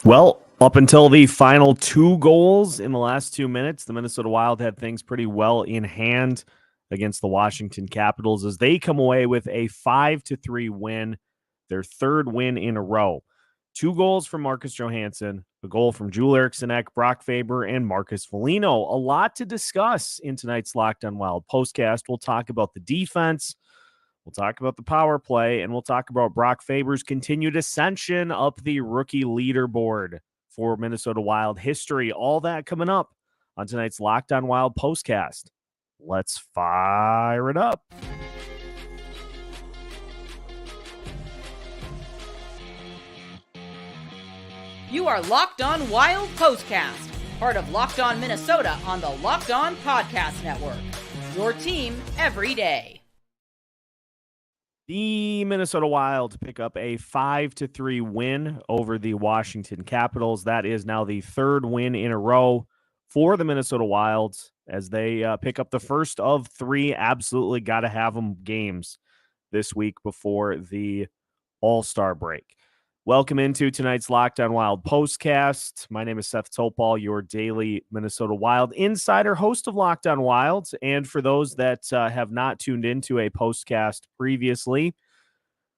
Well, up until the final 2 goals in the last 2 minutes, the Minnesota Wild had things pretty well in hand against the Washington Capitals as they come away with a 5-3 win, their 3rd win in a row. 2 goals from Marcus Johansson, a goal from Eriksson Ek, Brock Faber, and Marcus Foligno. A lot to discuss in tonight's Locked On Wild postcast. We'll talk about the defense. We'll talk about the power play, and we'll talk about Brock Faber's continued ascension up the rookie leaderboard for Minnesota Wild history. All that coming up on tonight's Locked On Wild postcast. Let's fire it up. You are Locked On Wild postcast, part of Locked On Minnesota on the Locked On Podcast Network. Your team every day. The Minnesota Wild pick up a 5-3 win over the Washington Capitals. That is now the 3rd win in a row for the Minnesota Wild as they pick up the first of 3 absolutely got to have them games this week before the All-Star break. Welcome into tonight's Locked On Wild postcast. My name is Seth Topal, your daily Minnesota Wild insider, host of Locked On Wild. And for those that have not tuned into a postcast previously,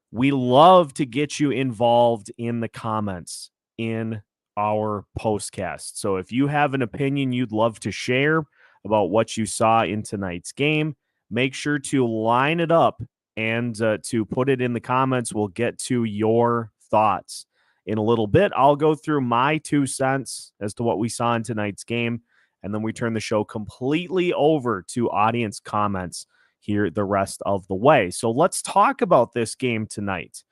we love to get you involved in the comments in our postcast. So if you have an opinion you'd love to share about what you saw in tonight's game, make sure to line it up and to put it in the comments. We'll get to your thoughts in a little bit. I'll go through my 2 cents as to what we saw in tonight's game, and then we turn the show completely over to audience comments here the rest of the way. So let's talk about this game tonight.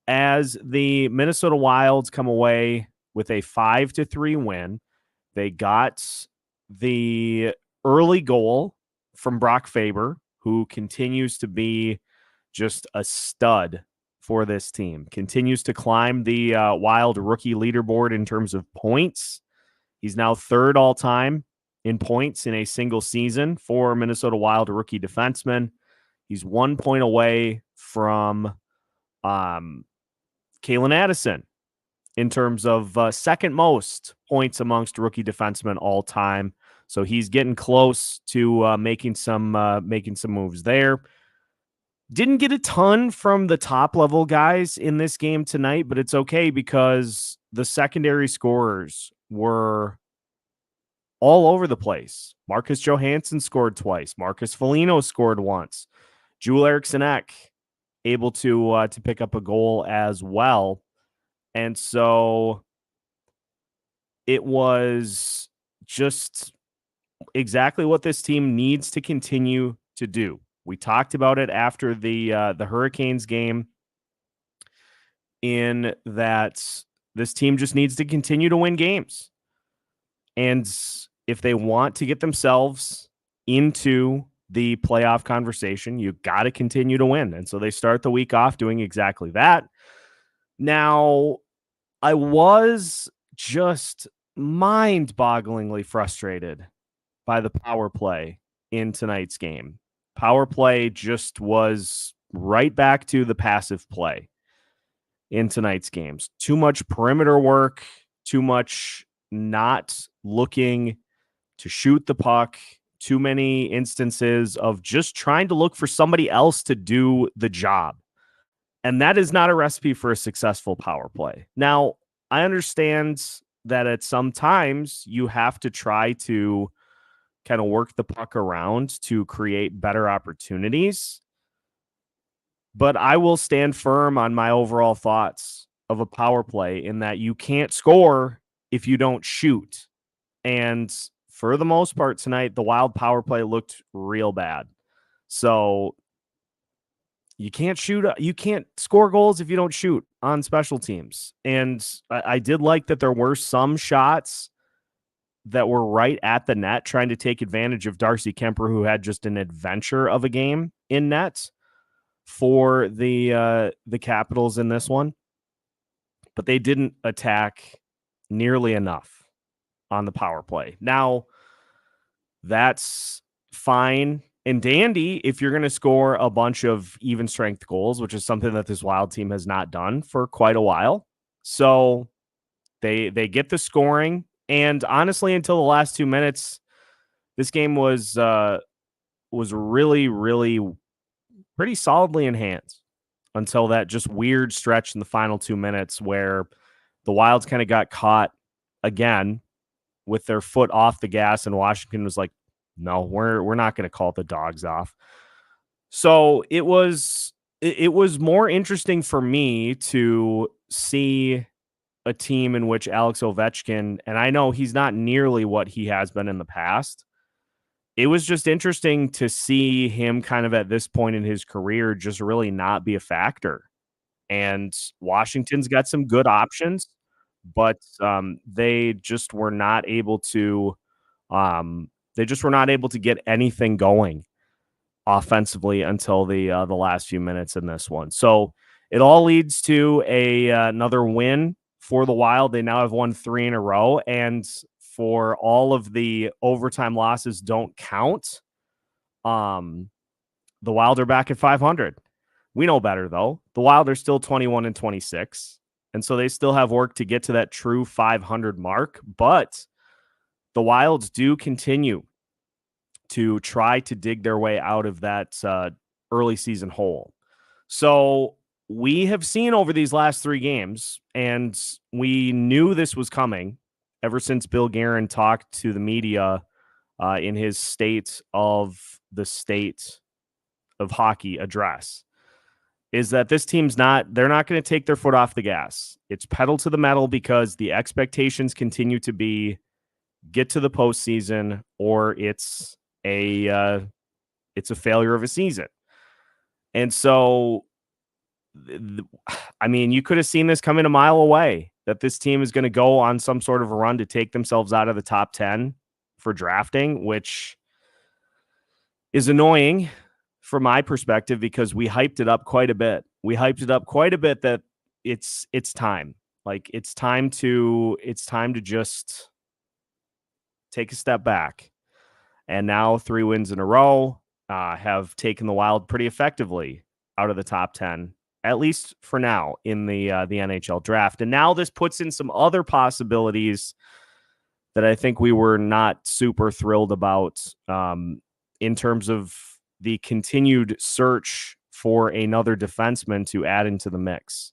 As the Minnesota Wilds come away with a 5-3 win, they got the early goal from Brock Faber, who continues to be just a stud for this team. Continues to climb the Wild rookie leaderboard in terms of points. He's now 3rd all-time in points in a single season for Minnesota Wild rookie defenseman. He's 1 point away from Calen Addison in terms of 2nd most points amongst rookie defensemen all time. So he's getting close to making some moves there. Didn't get a ton from the top level guys in this game tonight, but it's okay because the secondary scorers were all over the place. Marcus Johansson scored twice. Marcus Foligno scored once. Eriksson Ek able to pick up a goal as well. And so it was just exactly what this team needs to continue to do. We talked about it after the Hurricanes game in that this team just needs to continue to win games. And if they want to get themselves into the playoff conversation, you got to continue to win. And so they start the week off doing exactly that. Now, I was just mind-bogglingly frustrated by the power play in tonight's game. Power play just was right back to the passive play in tonight's games. Too much perimeter work, too much not looking to shoot the puck, too many instances of just trying to look for somebody else to do the job. And that is not a recipe for a successful power play. Now, I understand that at some times you have to try to kind of work the puck around to create better opportunities. But I will stand firm on my overall thoughts of a power play in that you can't score if you don't shoot. And for the most part tonight, the Wild power play looked real bad. So you can't shoot, you can't score goals if you don't shoot on special teams. And I did like that there were some shots that were right at the net trying to take advantage of Darcy Kemper, who had just an adventure of a game in net for the Capitals in this one. But they didn't attack nearly enough on the power play. Now, that's fine and dandy if you're going to score a bunch of even strength goals, which is something that this Wild team has not done for quite a while. So They get the scoring, and honestly, until the last 2 minutes, this game was really, really pretty solidly in hands until that just weird stretch in the final 2 minutes where the Wilds kind of got caught again with their foot off the gas, and Washington was like, no, we're not going to call the dogs off. So it was more interesting for me to see a team in which Alex Ovechkin, and I know he's not nearly what he has been in the past. It was just interesting to see him kind of at this point in his career just really not be a factor. And Washington's got some good options, but they just were not able to get anything going offensively until the last few minutes in this one. So it all leads to another win for the Wild. They now have won 3 in a row, and for all of the overtime losses don't count, the Wild are back at 500. We know better, though. The Wild are still 21-26, and so they still have work to get to that true 500 mark, but the Wilds do continue to try to dig their way out of that early season hole. So we have seen over these last 3 games, and we knew this was coming ever since Bill Guerin talked to the media in his State of Hockey address, is that this team's they're not going to take their foot off the gas. It's pedal to the metal because the expectations continue to be get to the postseason or it's a failure of a season. And so, I mean, you could have seen this coming a mile away, that this team is going to go on some sort of a run to take themselves out of the top 10 for drafting, which is annoying from my perspective because we hyped it up quite a bit. That it's time. Like it's time to just take a step back. And now 3 wins in a row have taken the Wild pretty effectively out of the top 10, at least for now, in the NHL draft. And now this puts in some other possibilities that I think we were not super thrilled about in terms of the continued search for another defenseman to add into the mix.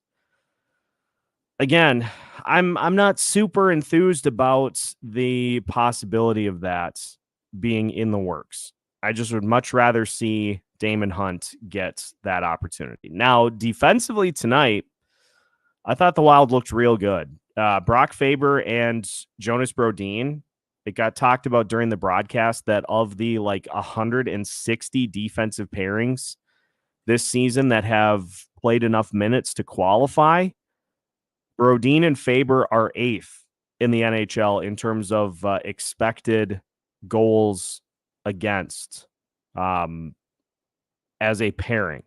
Again, I'm not super enthused about the possibility of that being in the works. I just would much rather see Damon Hunt get that opportunity. Now, defensively tonight, I thought the Wild looked real good. Brock Faber and Jonas Brodin, it got talked about during the broadcast that of the 160 defensive pairings this season that have played enough minutes to qualify, Brodin and Faber are 8th in the NHL in terms of expected goals against as a pairing.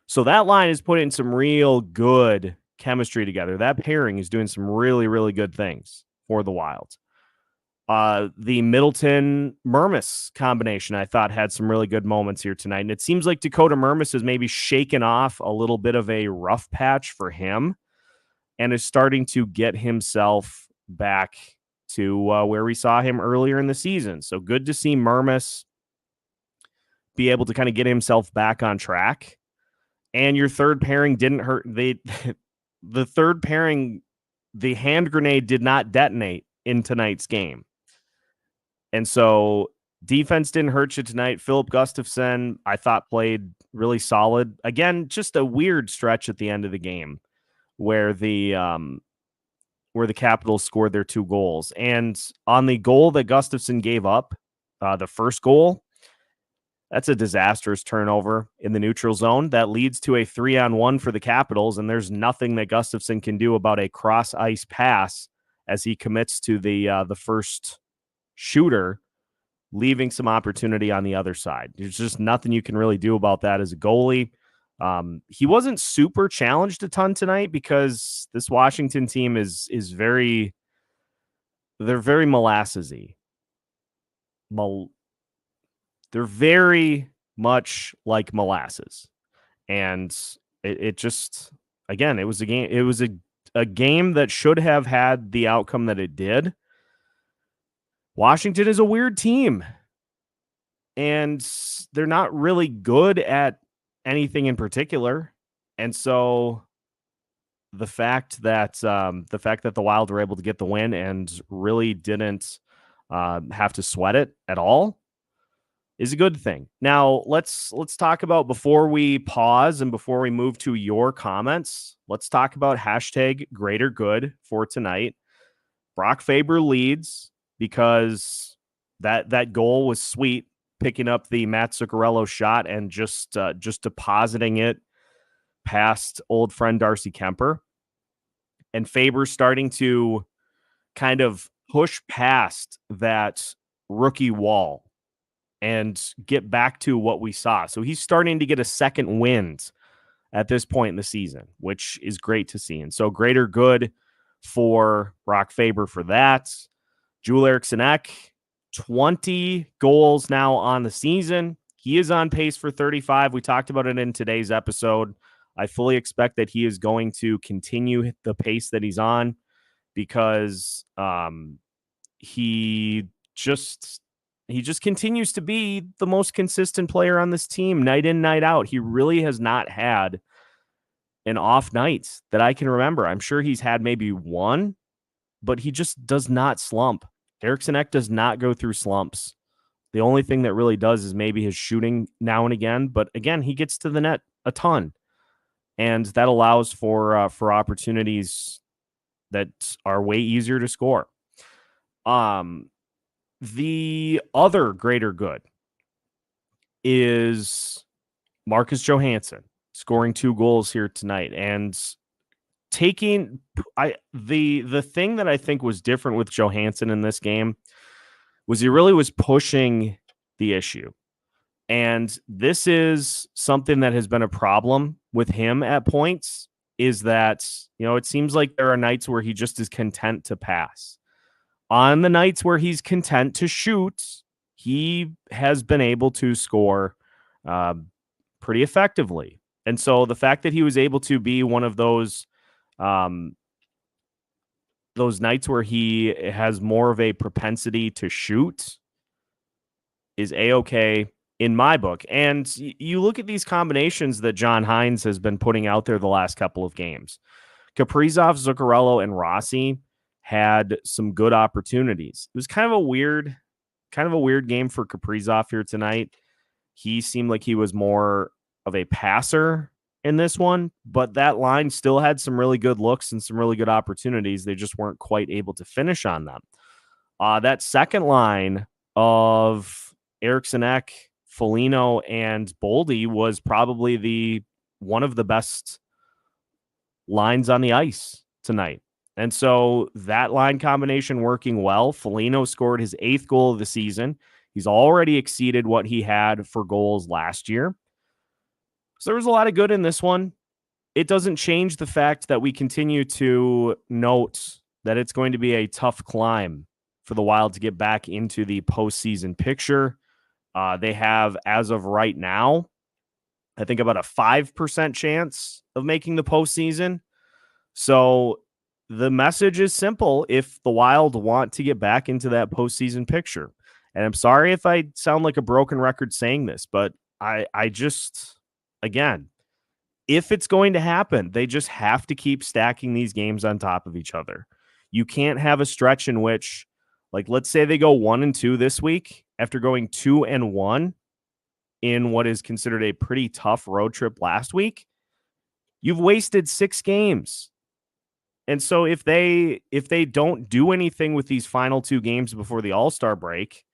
So that line is putting some real good chemistry together. That pairing is doing some really, really good things for the Wild. The Middleton-Mermis combination, I thought, had some really good moments here tonight. And it seems like Dakota Mermis has maybe shaken off a little bit of a rough patch for him and is starting to get himself back to where we saw him earlier in the season. So good to see Mermis be able to kind of get himself back on track. And your third pairing didn't hurt. The third pairing, the hand grenade did not detonate in tonight's game. And so defense didn't hurt you tonight. Filip Gustavsson, I thought, played really solid. Again, just a weird stretch at the end of the game where the Capitals scored their 2 goals. And on the goal that Gustavsson gave up, the first goal, that's a disastrous turnover in the neutral zone that leads to a 3-on-1 for the Capitals, and there's nothing that Gustavsson can do about a cross-ice pass as he commits to the first shooter, leaving some opportunity on the other side. There's just nothing you can really do about that as a goalie. He wasn't super challenged a ton tonight because this Washington team is very, they're very molassesy. They're very much like molasses. And it just, again, it was a game. It was a a game that should have had the outcome that it did. Washington is a weird team, and they're not really good at anything in particular. And so the fact that the Wild were able to get the win and really didn't have to sweat it at all is a good thing. Now let's talk about, before we pause and before we move to your comments, let's talk about hashtag greater good for tonight. Brock Faber leads because that goal was sweet, picking up the Matt Zuccarello shot and just depositing it past old friend Darcy Kemper. And Faber starting to kind of push past that rookie wall and get back to what we saw. So he's starting to get a second wind at this point in the season, which is great to see. And so greater good for Brock Faber for that. Joel Eriksson Ek, 20 goals now on the season. He is on pace for 35. We talked about it in today's episode. I fully expect that he is going to continue the pace that he's on, because he just continues to be the most consistent player on this team night in, night out. He really has not had an off night that I can remember. I'm sure he's had maybe one, but he just does not slump. Eriksson Ek does not go through slumps. The only thing that really does is maybe his shooting now and again, but again, he gets to the net a ton, and that allows for opportunities that are way easier to score. The other greater good is Marcus Johansson scoring 2 goals here tonight, and taking the thing that I think was different with Johansson in this game was he really was pushing the issue. And this is something that has been a problem with him at points, is that, it seems like there are nights where he just is content to pass. On the nights where he's content to shoot, he has been able to score pretty effectively. And so the fact that he was able to be one of those nights where he has more of a propensity to shoot is A-okay in my book. And you look at these combinations that John Hines has been putting out there the last couple of games. Kaprizov, Zuccarello, and Rossi had some good opportunities. It was kind of a weird game for Kaprizov here tonight. He seemed like he was more of a passer in this one, but that line still had some really good looks and some really good opportunities. They just weren't quite able to finish on them. That second line of Eriksson Ek, Foligno, and Boldy was probably one of the best lines on the ice tonight. And so that line combination working well. Foligno scored his 8th goal of the season. He's already exceeded what he had for goals last year. So there was a lot of good in this one. It doesn't change the fact that we continue to note that it's going to be a tough climb for the Wild to get back into the postseason picture. They have, as of right now, I think about a 5% chance of making the postseason. So the message is simple if the Wild want to get back into that postseason picture. And I'm sorry if I sound like a broken record saying this, but I just, again, if it's going to happen, they just have to keep stacking these games on top of each other. You can't have a stretch in which, like, let's say they go 1-2 this week after going 2-1 in what is considered a pretty tough road trip last week. You've wasted 6 games. And so if they don't do anything with these final 2 games before the All-Star break,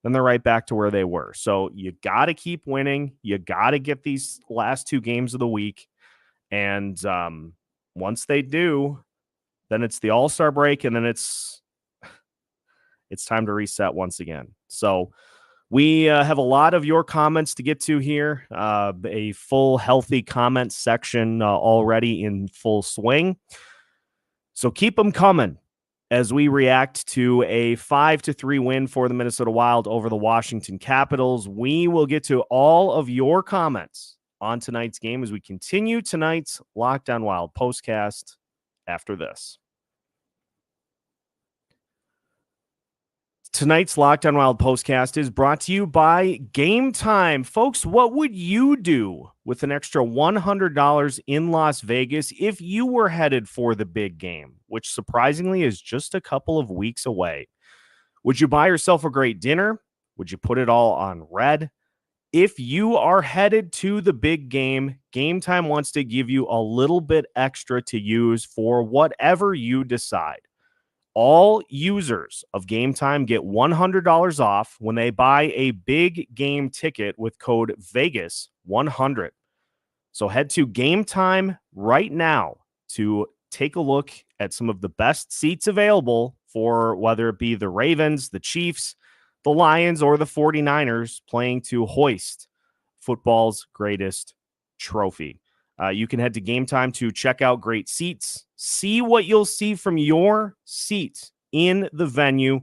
then they're right back to where they were. So you got to keep winning. You got to get these last 2 games of the week. And once they do, then it's the All-Star break, and then it's time to reset once again. So we have a lot of your comments to get to here. A full, healthy comment section already in full swing. So keep them coming as we react to a 5-3 win for the Minnesota Wild over the Washington Capitals. We will get to all of your comments on tonight's game as we continue tonight's Locked On Wild postcast after this. Tonight's Locked On Wild postcast is brought to you by Game Time. Folks, what would you do with an extra $100 in Las Vegas if you were headed for the big game, which surprisingly is just a couple of weeks away? Would you buy yourself a great dinner? Would you put it all on red? If you are headed to the big game, Game Time wants to give you a little bit extra to use for whatever you decide. All users of Game Time get $100 off when they buy a big game ticket with code VEGAS100. So head to Game Time right now to take a look at some of the best seats available for whether it be the Ravens, the Chiefs, the Lions, or the 49ers playing to hoist football's greatest trophy. You can head to Game Time to check out great seats, see what you'll see from your seat in the venue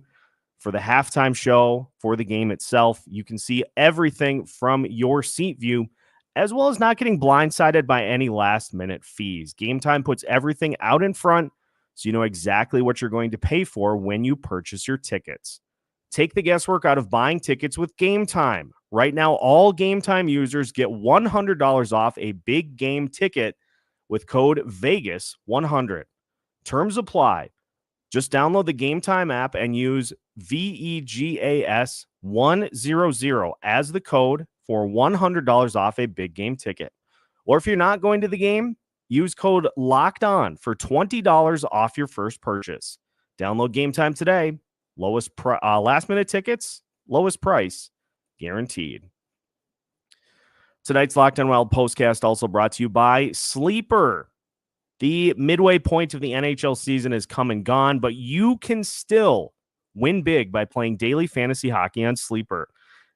for the halftime show, for the game itself. You can see everything from your seat view, as well as not getting blindsided by any last-minute fees. Game Time puts everything out in front so you know exactly what you're going to pay for when you purchase your tickets. Take the guesswork out of buying tickets with Game Time. Right now, all Game Time users get $100 off a big game ticket with code VEGAS100. Terms apply. Just download the Game Time app and use VEGAS100 as the code for $100 off a big game ticket. Or if you're not going to the game, use code LOCKEDON for $20 off your first purchase. Download Game Time today. Last minute tickets, lowest price, guaranteed. Tonight's Locked On Wild postcast also brought to you by Sleeper. The midway point of the NHL season is come and gone, but you can still win big by playing daily fantasy hockey on Sleeper,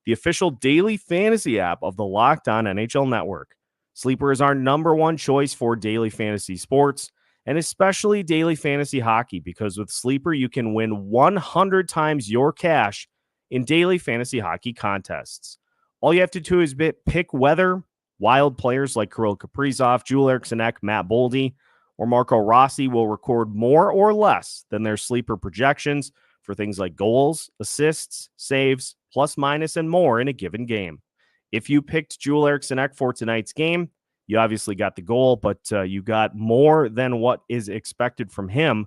the official daily fantasy app of the Locked On NHL Network. Sleeper is our number one choice for daily fantasy sports, and especially daily fantasy hockey, because with Sleeper, you can win 100 times your cash in daily fantasy hockey contests. All you have to do is pick whether wild players like Kirill Kaprizov, Eriksson Ek, Matt Boldy, or Marco Rossi will record more or less than their Sleeper projections for things like goals, assists, saves, plus minus, and more in a given game. If you picked Eriksson Ek for tonight's game, you obviously got the goal, but you got more than what is expected from him.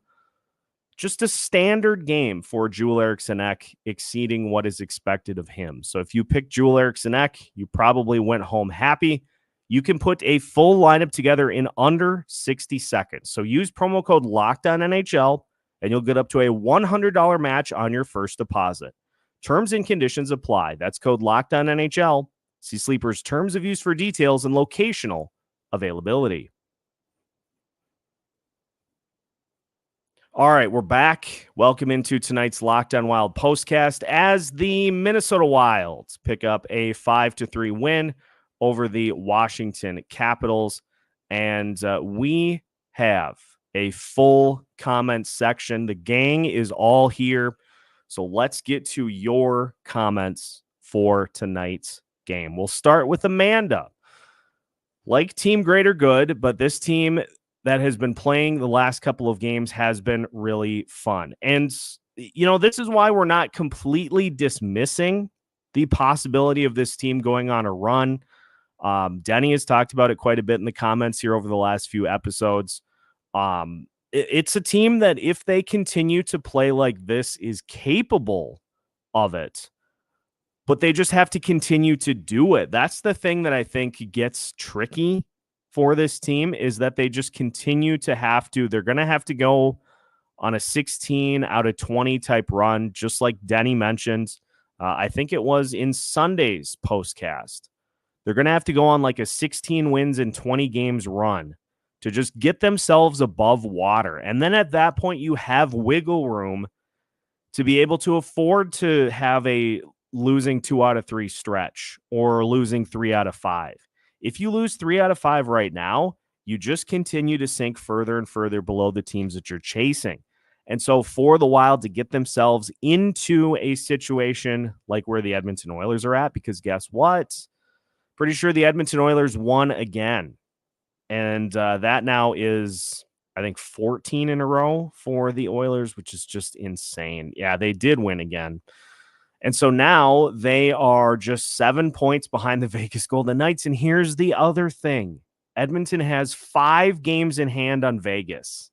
Just a standard game for Eriksson Ek, exceeding what is expected of him. So if you picked Eriksson Ek, you probably went home happy. You can put a full lineup together in under 60 seconds. So use promo code LOCKEDONNHL, and you'll get up to a $100 match on your first deposit. Terms and conditions apply. That's code LOCKEDONNHL. See Sleeper's terms of use for details and locational availability. All right, we're back. Welcome into tonight's Locked On Wild postcast as the Minnesota Wild pick up a 5-3 win over the Washington Capitals. And we have a full comment section. The gang is all here. So let's get to your comments for tonight's game. We'll start with Amanda. Like Team Greater Good, but this team that has been playing the last couple of games has been really fun. And, you know, this is why we're not completely dismissing the possibility of this team going on a run. Denny has talked about it quite a bit in the comments here over the last few episodes. It's a team that, if they continue to play like this, is capable of it. But they just have to continue to do it. That's the thing that I think gets tricky for this team, is that they just continue to have to. They're going to have to go on a 16 out of 20 type run, just like Denny mentioned. I think it was in Sunday's postcast. They're going to have to go on like a 16 wins in 20 games run to just get themselves above water. And then at that point, you have wiggle room to be able to afford to have a losing 2 out of 3 stretch or losing 3 out of 5. If you lose 3 out of 5 right now, you just continue to sink further and further below the teams that you're chasing. And so for the Wild to get themselves into a situation like where the Edmonton Oilers are at, because guess what? Pretty sure the Edmonton Oilers won again. And that now is I think 14 in a row for the Oilers, which is just insane. Yeah, they did win again. And so now they are just 7 points behind the Vegas Golden Knights. And here's the other thing. Edmonton has 5 games in hand on Vegas.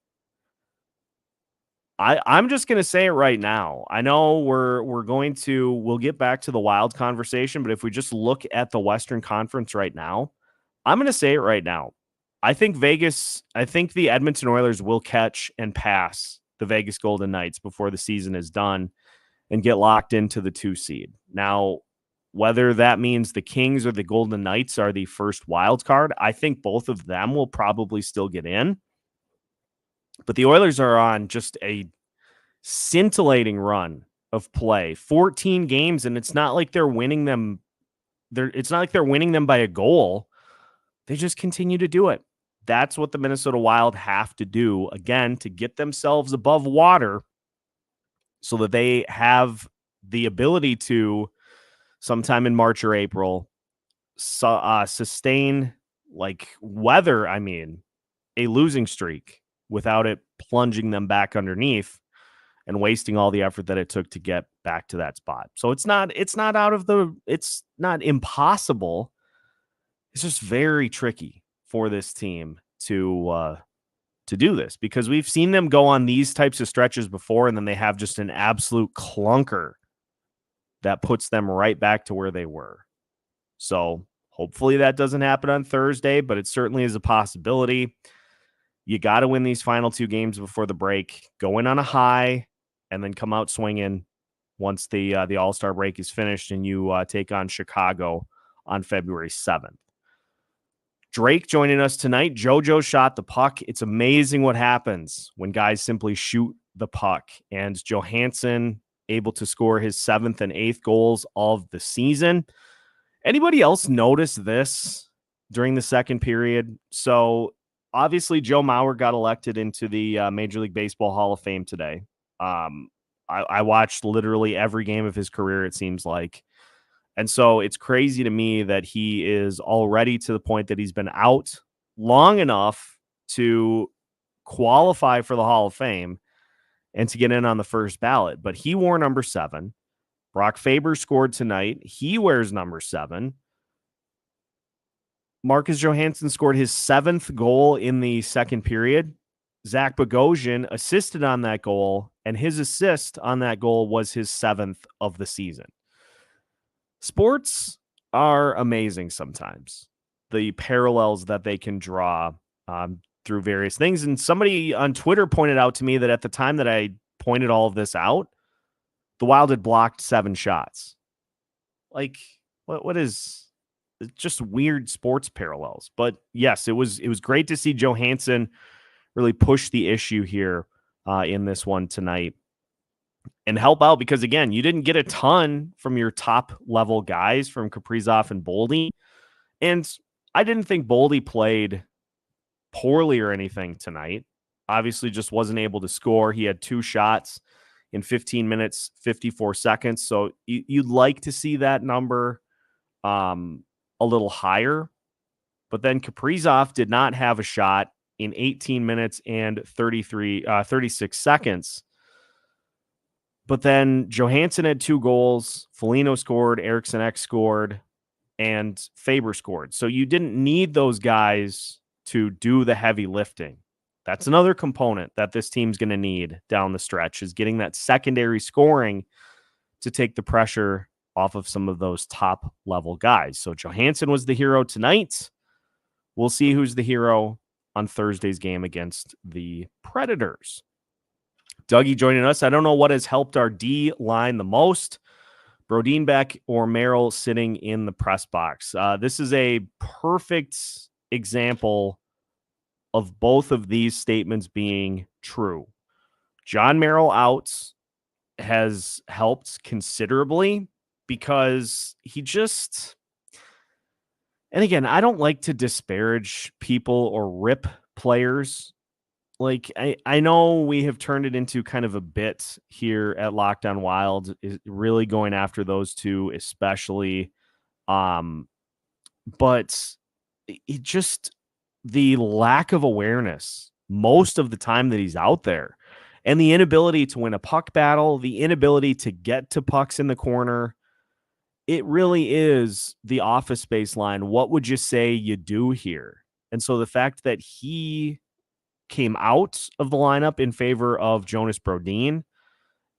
I'm just going to say it right now. I know we'll get back to the Wild conversation, but if we just look at the Western Conference right now, I'm going to say it right now. I think the Edmonton Oilers will catch and pass the Vegas Golden Knights before the season is done and get locked into the 2 seed. Now, whether that means the Kings or the Golden Knights are the first wild card, I think both of them will probably still get in. But the Oilers are on just a scintillating run of play, 14 games, and it's not like they're winning them. It's not like they're winning them by a goal. They just continue to do it. That's what the Minnesota Wild have to do, again, to get themselves above water so that they have the ability to, sometime in March or April, sustain, a losing streak without it plunging them back underneath and wasting all the effort that it took to get back to that spot. So it's not impossible. It's just very tricky for this team to do this, because we've seen them go on these types of stretches before, and then they have just an absolute clunker that puts them right back to where they were. So hopefully that doesn't happen on Thursday, but it certainly is a possibility. You got to win these final 2 games before the break, go in on a high, and then come out swinging once the All-Star break is finished and you take on Chicago on February 7th. Drake joining us tonight. JoJo shot the puck. It's amazing what happens when guys simply shoot the puck. And Johansson able to score his 7th and 8th goals of the season. Anybody else notice this during the second period? So obviously Joe Mauer got elected into the Major League Baseball Hall of Fame today. I watched literally every game of his career, it seems like. And so it's crazy to me that he is already to the point that he's been out long enough to qualify for the Hall of Fame and to get in on the first ballot. But he wore number 7. Brock Faber scored tonight. He wears number 7. Marcus Johansson scored his 7th goal in the second period. Zach Bogosian assisted on that goal, and his assist on that goal was his 7th of the season. Sports are amazing sometimes, the parallels that they can draw through various things. And somebody on Twitter pointed out to me that at the time that I pointed all of this out, the Wild had blocked 7 shots. Like, what is just weird sports parallels? But yes, it was great to see Johansson really push the issue here in this one tonight and help out, because again, you didn't get a ton from your top level guys, from Kaprizov and Boldy. And I didn't think Boldy played poorly or anything tonight. Obviously just wasn't able to score. He had 2 shots in 15 minutes, 54 seconds. So you'd like to see that number a little higher. But then Kaprizov did not have a shot in 18 minutes and 36 seconds. But then Johansson had 2 goals. Foligno scored. Eriksson Ek scored. And Faber scored. So you didn't need those guys to do the heavy lifting. That's another component that this team's going to need down the stretch, is getting that secondary scoring to take the pressure off of some of those top level guys. So Johansson was the hero tonight. We'll see who's the hero on Thursday's game against the Predators. Dougie joining us. I don't know what has helped our D line the most, Brodin back or Merrill sitting in the press box. This is a perfect example of both of these statements being true. John Merrill out has helped considerably, because he just, and again, I don't like to disparage people or rip players. Like, I know we have turned it into kind of a bit here at Locked On Wild, is really going after those two especially. But it just, the lack of awareness most of the time that he's out there. And the inability to win a puck battle, the inability to get to pucks in the corner, it really is the Office Space line. What would you say you do here? And so the fact that he came out of the lineup in favor of Jonas Brodin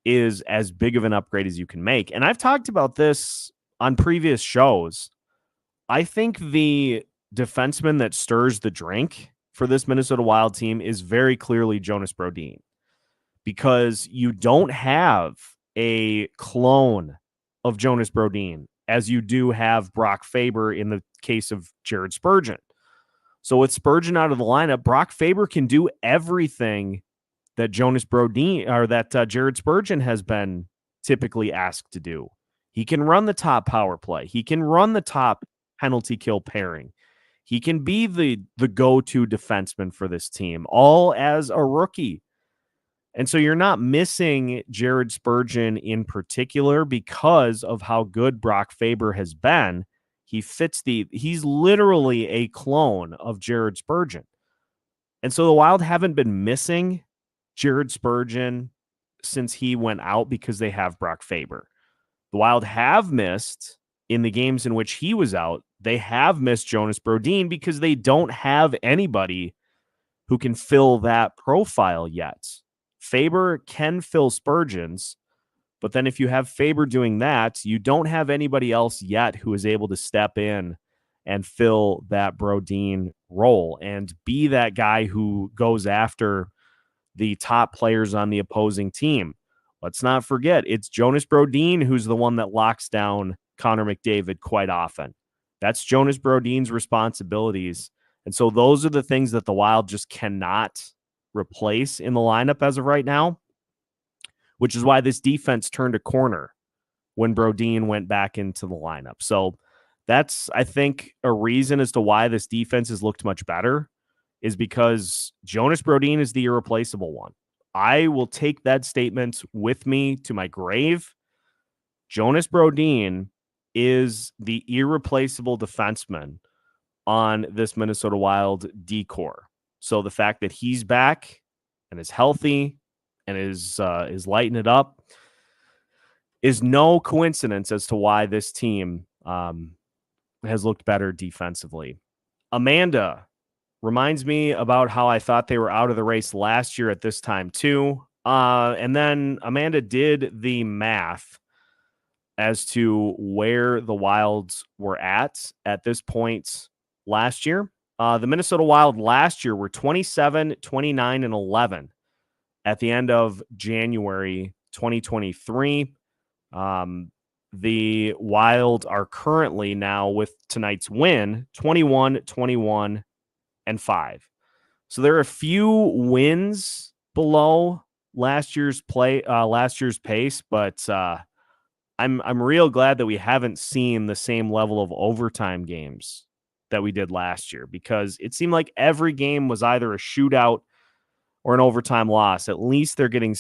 is as big of an upgrade as you can make. And I've talked about this on previous shows. I think the defenseman that stirs the drink for this Minnesota Wild team is very clearly Jonas Brodin, because you don't have a clone of Jonas Brodin as you do have Brock Faber in the case of Jared Spurgeon. So with Spurgeon out of the lineup, Brock Faber can do everything that Jonas Brodin or that Jared Spurgeon has been typically asked to do. He can run the top power play. He can run the top penalty kill pairing. He can be the go-to defenseman for this team, all as a rookie. And so you're not missing Jared Spurgeon in particular because of how good Brock Faber has been. He's literally a clone of Jared Spurgeon. And so the Wild haven't been missing Jared Spurgeon since he went out because they have Brock Faber. The Wild have missed in the games in which he was out. They have missed Jonas Brodin because they don't have anybody who can fill that profile yet. Faber can fill Spurgeon's, but then if you have Faber doing that, you don't have anybody else yet who is able to step in and fill that Brodin role and be that guy who goes after the top players on the opposing team. Let's not forget, it's Jonas Brodin who's the one that locks down Connor McDavid quite often. That's Jonas Brodin's responsibilities. And so those are the things that the Wild just cannot replace in the lineup as of right now, which is why this defense turned a corner when Brodin went back into the lineup. So that's, I think, a reason as to why this defense has looked much better is because Jonas Brodin is the irreplaceable one. I will take that statement with me to my grave. Jonas Brodin is the irreplaceable defenseman on this Minnesota Wild decor. So the fact that he's back and is healthy and is lighting it up is no coincidence as to why this team has looked better defensively. Amanda reminds me about how I thought they were out of the race last year at this time too. And then Amanda did the math as to where the Wilds were at this point last year. The Minnesota Wild last year were 27, 29, and 11 at the end of January 2023. The Wild are currently now, with tonight's win, 21, 21, and 5. So there are a few wins below last year's pace, but I'm real glad that we haven't seen the same level of overtime games that we did last year, because it seemed like every game was either a shootout or an overtime loss. At least they're getting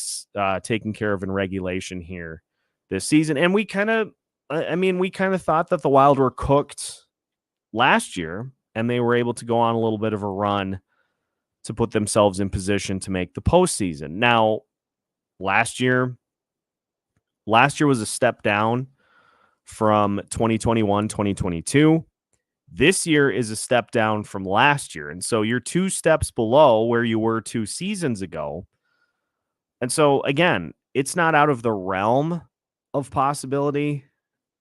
taken care of in regulation here this season. And we kind of thought that the Wild were cooked last year, and they were able to go on a little bit of a run to put themselves in position to make the postseason. Now, last year was a step down from 2021, 2022. This year is a step down from last year. And so you're 2 steps below where you were 2 seasons ago. And so, again, it's not out of the realm of possibility.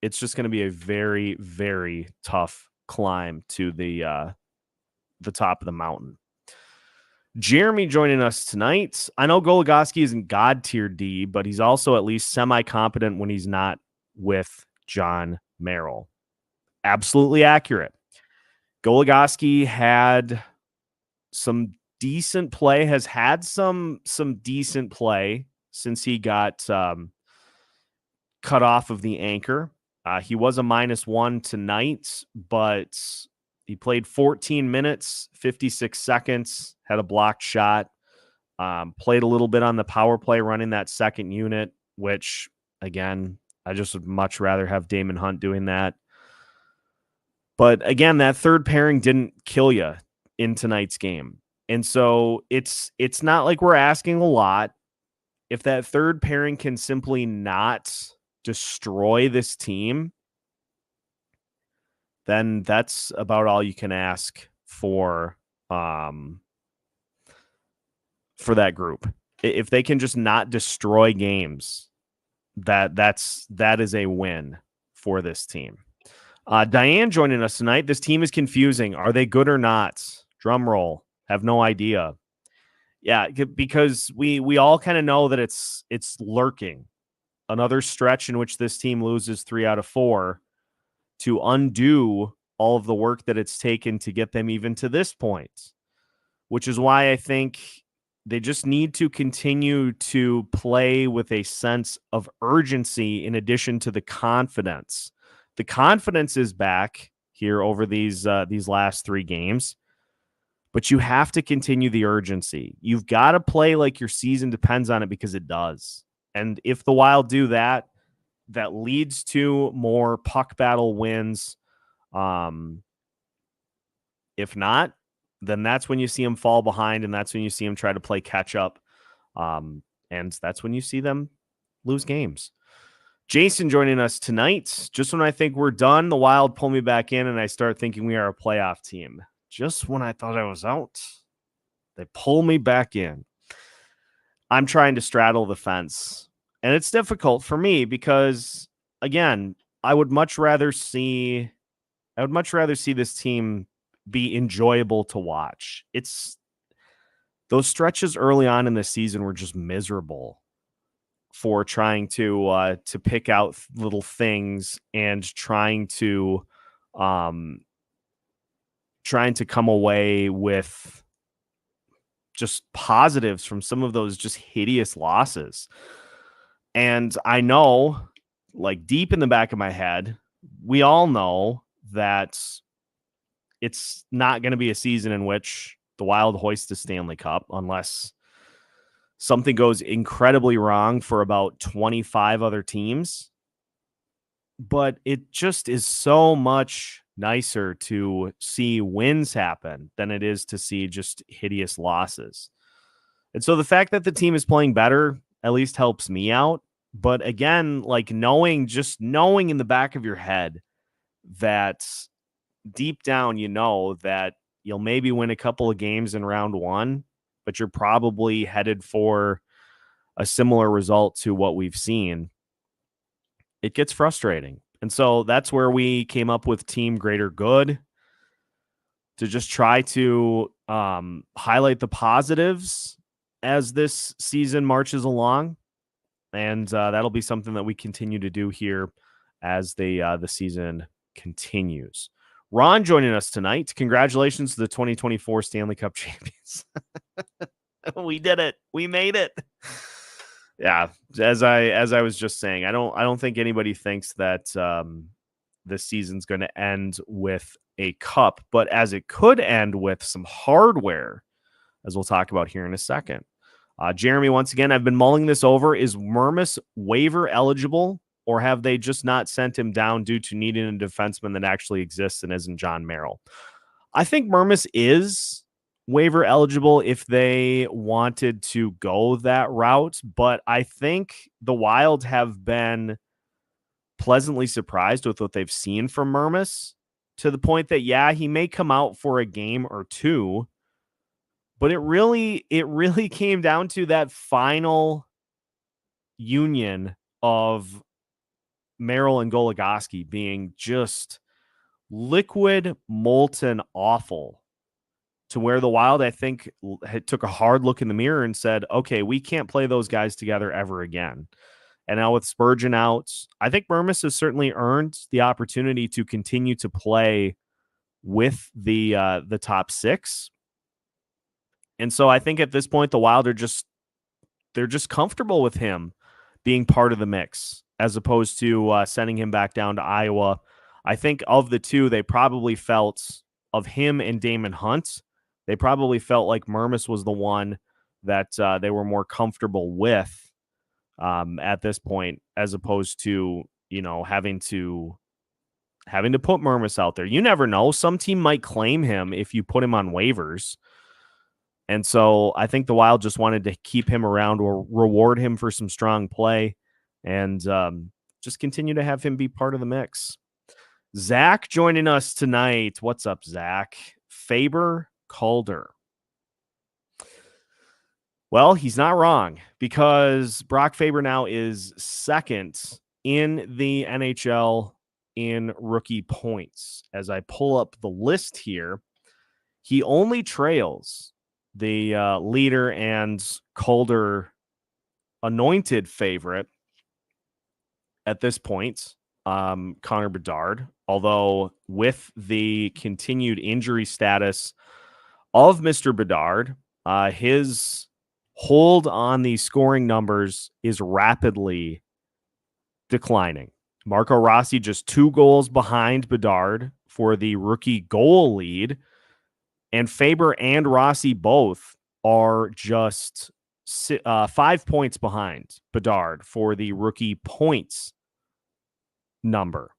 It's just going to be a very, very tough climb to the top of the mountain. Jeremy joining us tonight. I know Goligoski isn't God tier D, but he's also at least semi-competent when he's not with John Merrill. Absolutely accurate. Goligoski had some decent play, has had some decent play since he got cut off of the anchor. He was a -1 tonight, but he played 14 minutes, 56 seconds, had a blocked shot, played a little bit on the power play running that second unit, which, again, I just would much rather have Damon Hunt doing that. But again, that third pairing didn't kill you in tonight's game. And so it's not like we're asking a lot. If that third pairing can simply not destroy this team, then that's about all you can ask for that group. If they can just not destroy games, that is a win for this team. Diane joining us tonight. This team is confusing. Are they good or not? Drum roll. Have no idea. Yeah, because we all kind of know that it's lurking. Another stretch in which this team loses 3 out of 4 to undo all of the work that it's taken to get them even to this point, which is why I think they just need to continue to play with a sense of urgency in addition to the confidence. The confidence is back here over these last 3 games, but you have to continue the urgency. You've got to play like your season depends on it, because it does. And if the Wild do that, that leads to more puck battle wins. If not, then that's when you see them fall behind, and that's when you see them try to play catch up. And that's when you see them lose games. Jason joining us tonight. Just when I think we're done, the Wild pull me back in, and I start thinking we are a playoff team. Just when I thought I was out, they pull me back in. I'm trying to straddle the fence, and it's difficult for me because, again, I would much rather see this team be enjoyable to watch. It's those stretches early on in the season were just miserable for trying to pick out little things and trying to come away with just positives from some of those just hideous losses. And I know, like, deep in the back of my head, we all know that it's not going to be a season in which the Wild hoist the Stanley Cup unless something goes incredibly wrong for about 25 other teams. But it just is so much nicer to see wins happen than it is to see just hideous losses. And so the fact that the team is playing better at least helps me out. But again, like knowing in the back of your head that deep down, you know that you'll maybe win a couple of games in round 1, but you're probably headed for a similar result to what we've seen. It gets frustrating. And so that's where we came up with Team Greater Good, to just try to highlight the positives as this season marches along. And that'll be something that we continue to do here as the season continues. Ron joining us tonight. Congratulations to the 2024 Stanley Cup champions. We did it. We made it. Yeah, as I was just saying, I don't think anybody thinks that this season's going to end with a cup, but as it could end with some hardware, as we'll talk about here in a second. Jeremy, once again, I've been mulling this over. Is Mermis waiver eligible, or have they just not sent him down due to needing a defenseman that actually exists and isn't John Merrill? I think Mermis is waiver eligible if they wanted to go that route, but I think the Wild have been pleasantly surprised with what they've seen from Mermis, to the point that, yeah, he may come out for a game or two, but it really came down to that final union of Merrill and Goligoski being just liquid, molten awful, to where the Wild, I think, took a hard look in the mirror and said, okay, we can't play those guys together ever again. And now with Spurgeon out, I think Mermis has certainly earned the opportunity to continue to play with the top 6. And so I think at this point, the Wild they're just comfortable with him being part of the mix, as opposed to sending him back down to Iowa. I think of the two, they probably felt, of him and Damon Hunt, they probably felt like Mermis was the one that they were more comfortable with at this point, as opposed to, having to put Mermis out there. You never know. Some team might claim him if you put him on waivers. And so I think the Wild just wanted to keep him around or reward him for some strong play and just continue to have him be part of the mix. Zach joining us tonight. What's up, Zach? Faber, Calder. Well, he's not wrong because Brock Faber now is second in the NHL in rookie points. As I pull up the list here, he only trails the leader and Calder anointed favorite at this point, Connor Bedard, although with the continued injury status of Mr. Bedard, his hold on the scoring numbers is rapidly declining. Marco Rossi just 2 goals behind Bedard for the rookie goal lead, and Faber and Rossi both are just 5 points behind Bedard for the rookie points number.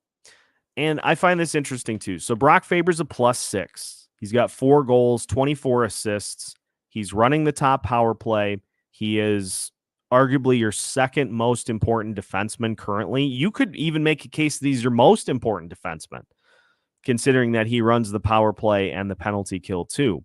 And I find this interesting too. So Brock Faber's a +6. He's got 4 goals, 24 assists. He's running the top power play. He is arguably your second most important defenseman currently. You could even make a case that he's your most important defenseman, considering that he runs the power play and the penalty kill too.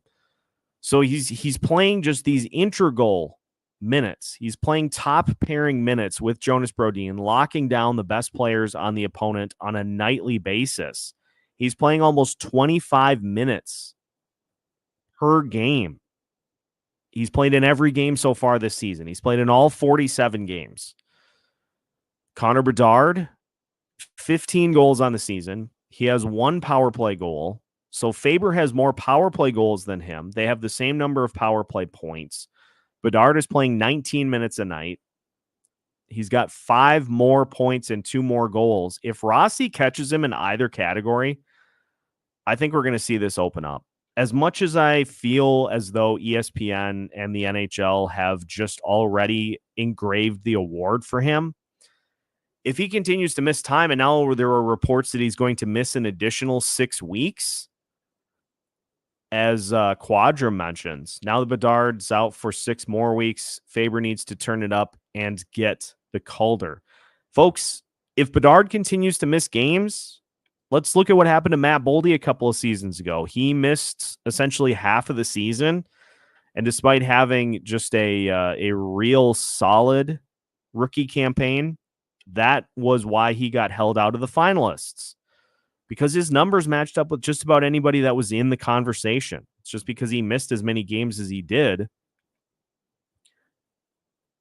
So he's playing just these integral minutes. He's playing top pairing minutes with Jonas Brodin, locking down the best players on the opponent on a nightly basis. He's playing almost 25 minutes per game. He's played in every game so far this season. He's played in all 47 games. Connor Bedard, 15 goals on the season. He has 1 power play goal. So Faber has more power play goals than him. They have the same number of power play points. Bedard is playing 19 minutes a night. He's got 5 more points and 2 more goals. If Rossi catches him in either category, I think we're going to see this open up. As much as I feel as though ESPN and the NHL have just already engraved the award for him, if he continues to miss time, and now there are reports that he's going to miss an additional 6 weeks, as Quadra mentions, now that Bedard's out for 6 more weeks, Faber needs to turn it up and get the Calder. Folks, if Bedard continues to miss games, let's look at what happened to Matt Boldy a couple of seasons ago. He missed essentially half of the season, and despite having just a real solid rookie campaign, that was why he got held out of the finalists, because his numbers matched up with just about anybody that was in the conversation. It's just because he missed as many games as he did.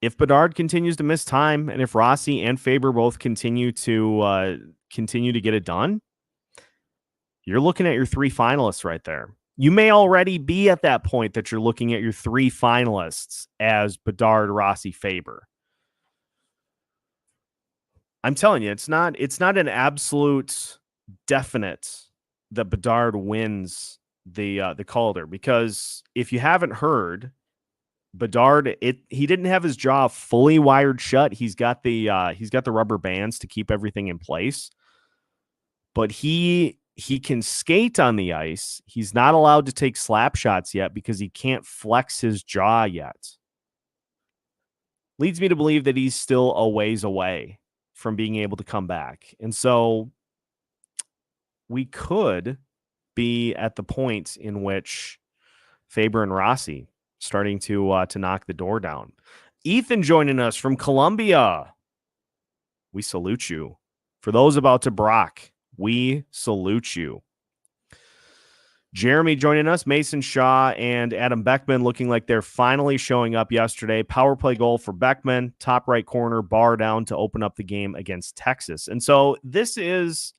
If Bedard continues to miss time, and if Rossi and Faber both continue to get it done, you're looking at your 3 finalists right there. You may already be at that point that you're looking at your 3 finalists as Bedard, Rossi, Faber. I'm telling you, it's not an absolute definite that Bedard wins the Calder, because if you haven't heard, Bedard, he didn't have his jaw fully wired shut. He's got the rubber bands to keep everything in place, but he can skate on the ice. He's not allowed to take slap shots yet because he can't flex his jaw yet. Leads me to believe that he's still a ways away from being able to come back. And so we could be at the point in which Faber and Rossi starting to knock the door down. Ethan joining us from Columbia. We salute you. For those about to Brock, we salute you. Jeremy joining us, Mason Shaw and Adam Beckman looking like they're finally showing up yesterday. Power play goal for Beckman, top right corner, bar down to open up the game against Texas. And so this is,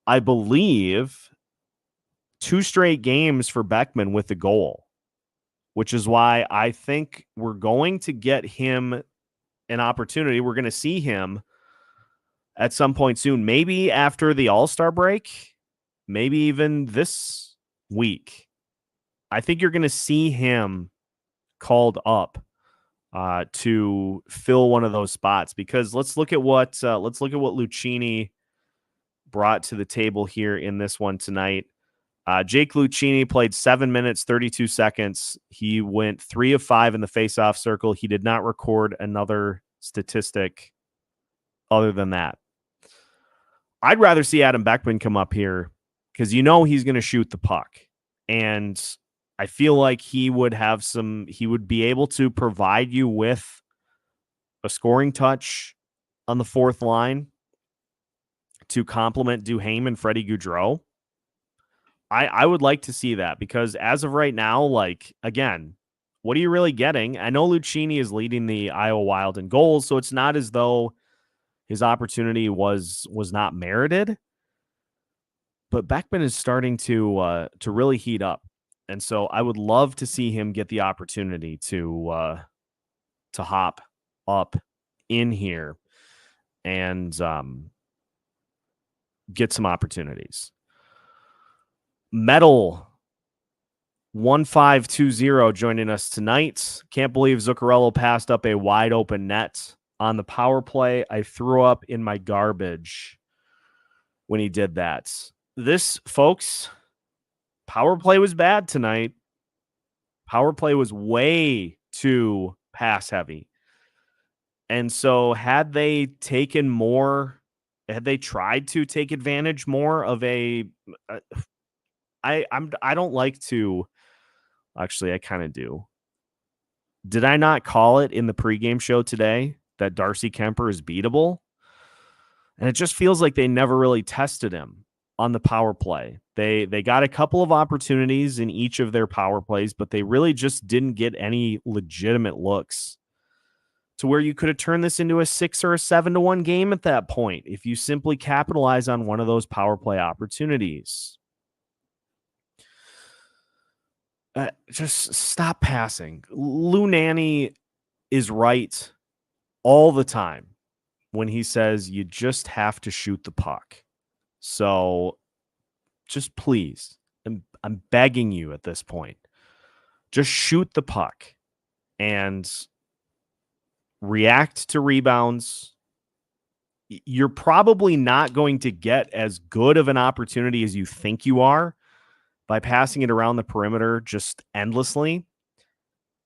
I believe, 2 straight games for Beckman with the goal, which is why I think we're going to get him an opportunity. We're going to see him at some point soon, maybe after the All-Star break, maybe even this week. I think you're going to see him called up to fill one of those spots, because let's look at what Lucchini brought to the table here in this one tonight. Jake Lucchini played 7 minutes, 32 seconds. He went 3 of 5 in the faceoff circle. He did not record another statistic other than that. I'd rather see Adam Beckman come up here because he's going to shoot the puck. And I feel like he would be able to provide you with a scoring touch on the fourth line to complement Duhaime and Freddie Gaudreau. I would like to see that because as of right now, like, again, what are you really getting? I know Lucchini is leading the Iowa Wild in goals, so it's not as though his opportunity was not merited. But Beckman is starting to really heat up. And so I would love to see him get the opportunity to hop up in here and get some opportunities. Metal 1520 joining us tonight. Can't believe Zuccarello passed up a wide open net on the power play. I threw up in my garbage when he did that. This, folks, power play was bad tonight. Power play was way too pass heavy. And so had they tried to take advantage more of a I don't like to actually I kind of do. Did I not call it in the pregame show today that Darcy Kemper is beatable? And it just feels like they never really tested him on the power play. They got a couple of opportunities in each of their power plays, but they really just didn't get any legitimate looks to where you could have turned this into a 6 or a 7-1 game at that point if you simply capitalize on one of those power play opportunities. Just stop passing. Lou Nanne is right all the time when he says you just have to shoot the puck. So just please, I'm begging you at this point, just shoot the puck and react to rebounds. You're probably not going to get as good of an opportunity as you think you are by passing it around the perimeter just endlessly.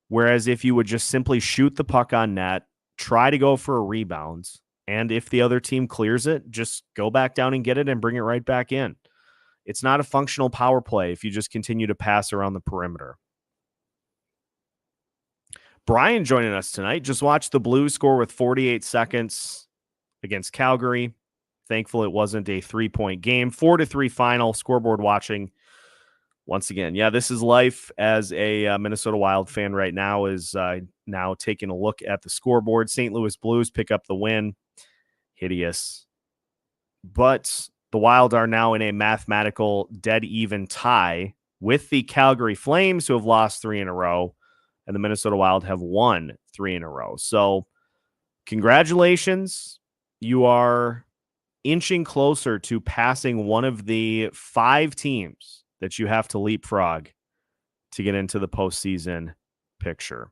Whereas if you would just simply shoot the puck on net, try to go for a rebound, and if the other team clears it, just go back down and get it and bring it right back in. It's not a functional power play if you just continue to pass around the perimeter. Brian joining us tonight. Just watched the Blues score with 48 seconds against Calgary. Thankful it wasn't a 3-point game. 4-3 final. Scoreboard watching. Once again, yeah, this is life as a Minnesota Wild fan right now, is now taking a look at the scoreboard. St. Louis Blues pick up the win. Hideous. But the Wild are now in a mathematical dead-even tie with the Calgary Flames, who have lost 3 in a row, and the Minnesota Wild have won 3 in a row. So congratulations. You are inching closer to passing one of the 5 teams that you have to leapfrog to get into the postseason picture.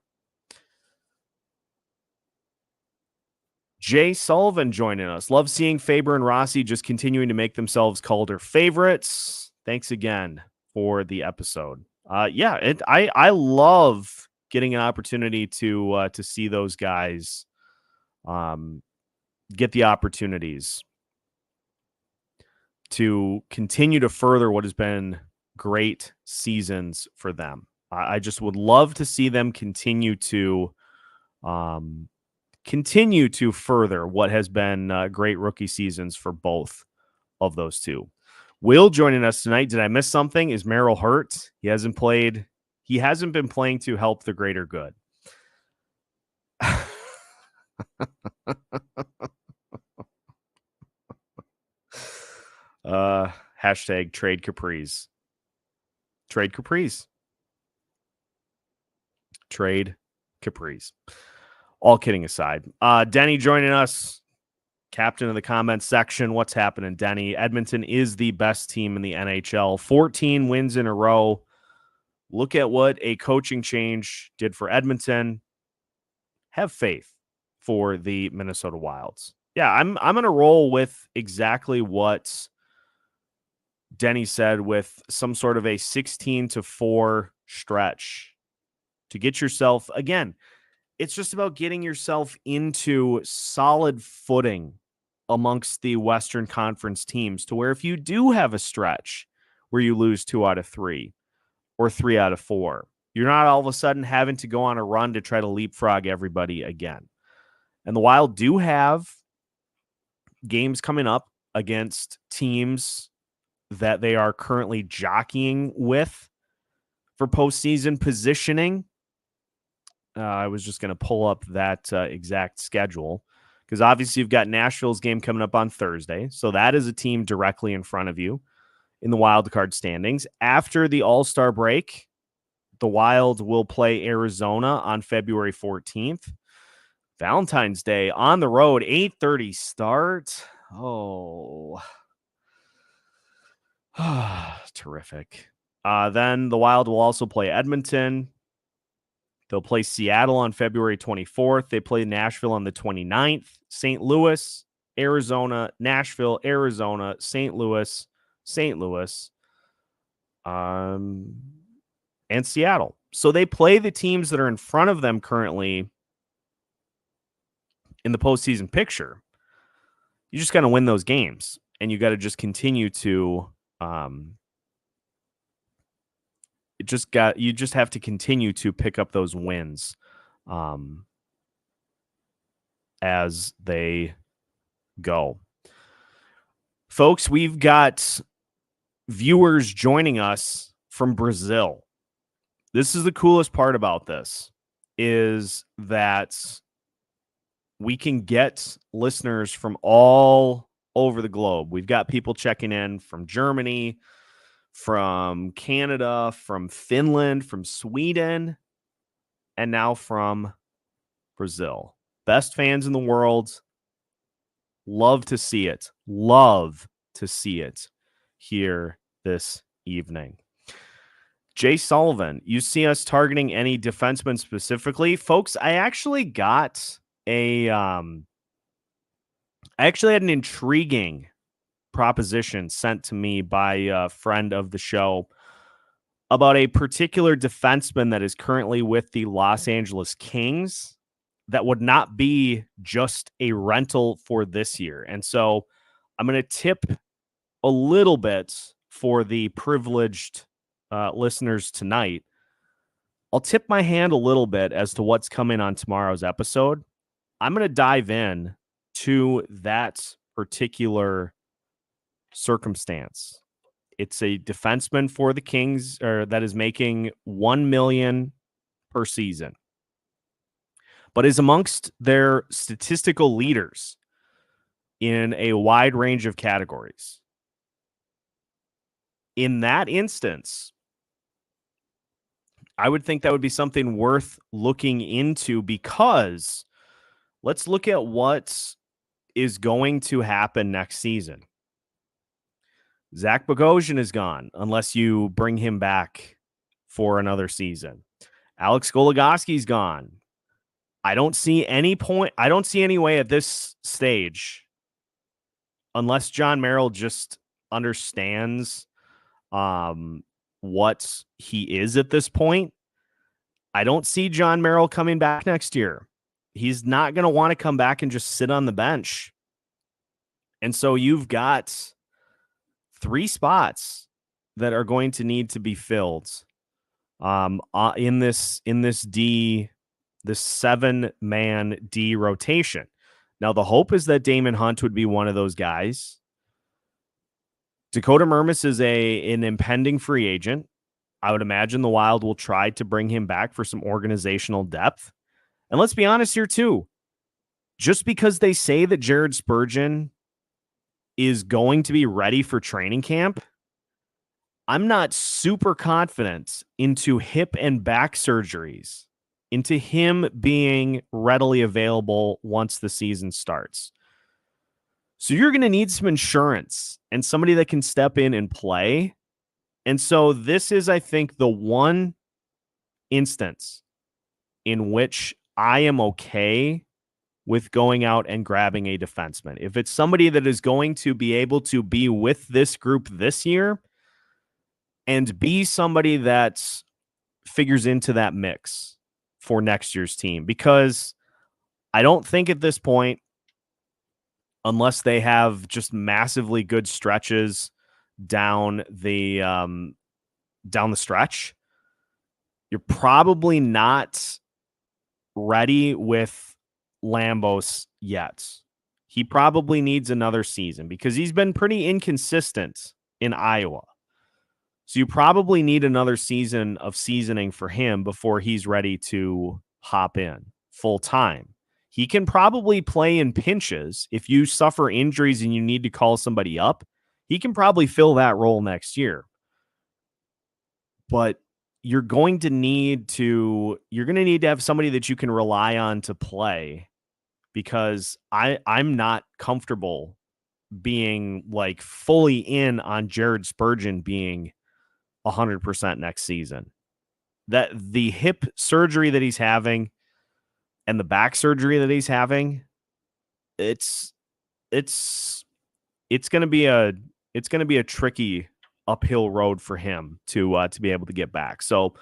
Jay Sullivan joining us. Love seeing Faber and Rossi just continuing to make themselves Calder favorites. Thanks again for the episode. I love getting an opportunity to see those guys get the opportunities to continue to further what has been great seasons for them. I just would love to see them continue to further what has been great rookie seasons for both of those two. Will joining us tonight. Did I miss something? Is Merrill hurt? He hasn't been playing to help the greater good. Hashtag trade Capri's. Trade Capri's. Trade Capri's. All kidding aside. Denny joining us. Captain of the comments section. What's happening, Denny? Edmonton is the best team in the NHL. 14 wins in a row. Look at what a coaching change did for Edmonton. Have faith for the Minnesota Wilds. Yeah, I'm going to roll with exactly what Denny said, with some sort of a 16-4 stretch to get yourself, again, it's just about getting yourself into solid footing amongst the Western Conference teams to where if you do have a stretch where you lose 2 out of 3 or 3 out of 4, you're not all of a sudden having to go on a run to try to leapfrog everybody again. And the Wild do have games coming up against teams that they are currently jockeying with for postseason positioning. I was just going to pull up that exact schedule because obviously you've got Nashville's game coming up on Thursday. So that is a team directly in front of you in the wild card standings. After the All-Star break, the Wild will play Arizona on February 14th. Valentine's Day on the road, 8:30 start. Oh, terrific. Then the Wild will also play Edmonton. They'll play Seattle on February 24th. They play Nashville on the 29th. St. Louis, Arizona, Nashville, Arizona, St. Louis, and Seattle. So they play the teams that are in front of them currently in the postseason picture. You just got to win those games, and you got to just continue to you just have to continue to pick up those wins as they go. Folks, we've got viewers joining us from Brazil. This is the coolest part about this, is that we can get listeners from all over the globe. We've got people checking in from Germany, from Canada, from Finland, from Sweden, and now from Brazil. Best fans in the world. Love to see it. Love to see it here this evening. Jay Sullivan, you see us targeting any defensemen specifically? Folks, I actually got I actually had an intriguing proposition sent to me by a friend of the show about a particular defenseman that is currently with the Los Angeles Kings that would not be just a rental for this year. And so I'm going to tip a little bit for the privileged listeners tonight. I'll tip my hand a little bit as to what's coming on tomorrow's episode. I'm going to dive in to that particular circumstance. It's a defenseman for the Kings that is making $1 million per season, but is amongst their statistical leaders in a wide range of categories. In that instance, I would think that would be something worth looking into, because let's look at what is going to happen next season. Zach Bogosian is gone unless you bring him back for another season. Alex Goligoski's gone. I don't see any way at this stage, unless John Merrill just understands what he is at this point. I don't see John Merrill coming back next year. He's not going to want to come back and just sit on the bench. And so you've got 3 spots that are going to need to be filled in this 7-man D rotation. Now, the hope is that Damon Hunt would be one of those guys. Dakota Mermis is an impending free agent. I would imagine the Wild will try to bring him back for some organizational depth. And let's be honest here too. Just because they say that Jared Spurgeon is going to be ready for training camp, I'm not super confident into hip and back surgeries, into him being readily available once the season starts. So you're going to need some insurance and somebody that can step in and play. And so this is, I think, the one instance in which I am okay with going out and grabbing a defenseman. If it's somebody that is going to be able to be with this group this year and be somebody that figures into that mix for next year's team, because I don't think at this point, unless they have just massively good stretches down the stretch, you're probably not ready with Lambos yet. He probably needs another season because he's been pretty inconsistent in Iowa. So you probably need another season of seasoning for him before he's ready to hop in full time. He can probably play in pinches. If you suffer injuries and you need to call somebody up, he can probably fill that role next year. But you're going to need to have somebody that you can rely on to play, because I'm not comfortable being like fully in on Jared Spurgeon being 100% next season. That the hip surgery that he's having and the back surgery that he's having, it's going to be a tricky uphill road for him to be able to get back. So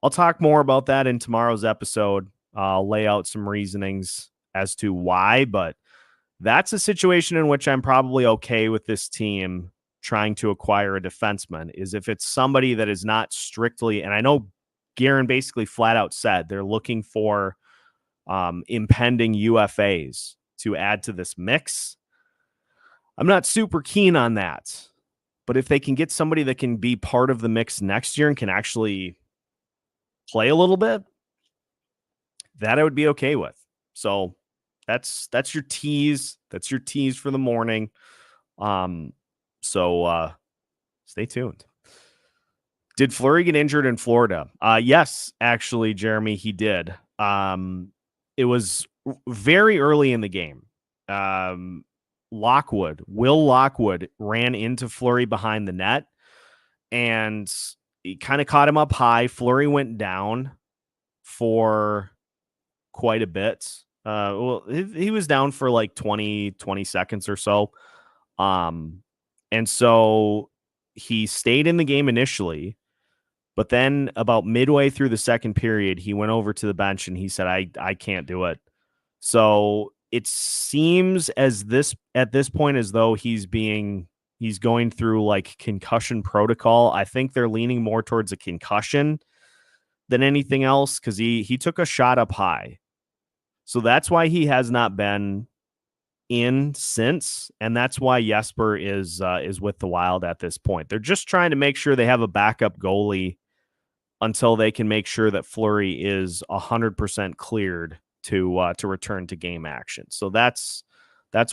I'll talk more about that in tomorrow's episode. I'll lay out some reasonings as to why, but that's a situation in which I'm probably okay with this team trying to acquire a defenseman, is if it's somebody that is not strictly, and I know Guerin basically flat out said they're looking for impending UFAs to add to this mix. I'm not super keen on that, but if they can get somebody that can be part of the mix next year and can actually play a little bit, that I would be okay with. So that's your tease. That's your tease for the morning. So stay tuned. Did Fleury get injured in Florida? Yes, actually, Jeremy, he did. It was very early in the game. Will Lockwood ran into Fleury behind the net, and he kind of caught him up high. Fleury went down for quite a bit. He was down for like 20 seconds or so. And so he stayed in the game initially, but then about midway through the second period, he went over to the bench and he said, I can't do it. So it seems at this point as though he's going through like concussion protocol. I think they're leaning more towards a concussion than anything else, because he took a shot up high. So that's why he has not been in since, and that's why Jesper is with the Wild at this point. They're just trying to make sure they have a backup goalie until they can make sure that Fleury is 100% cleared to return to game action. So that's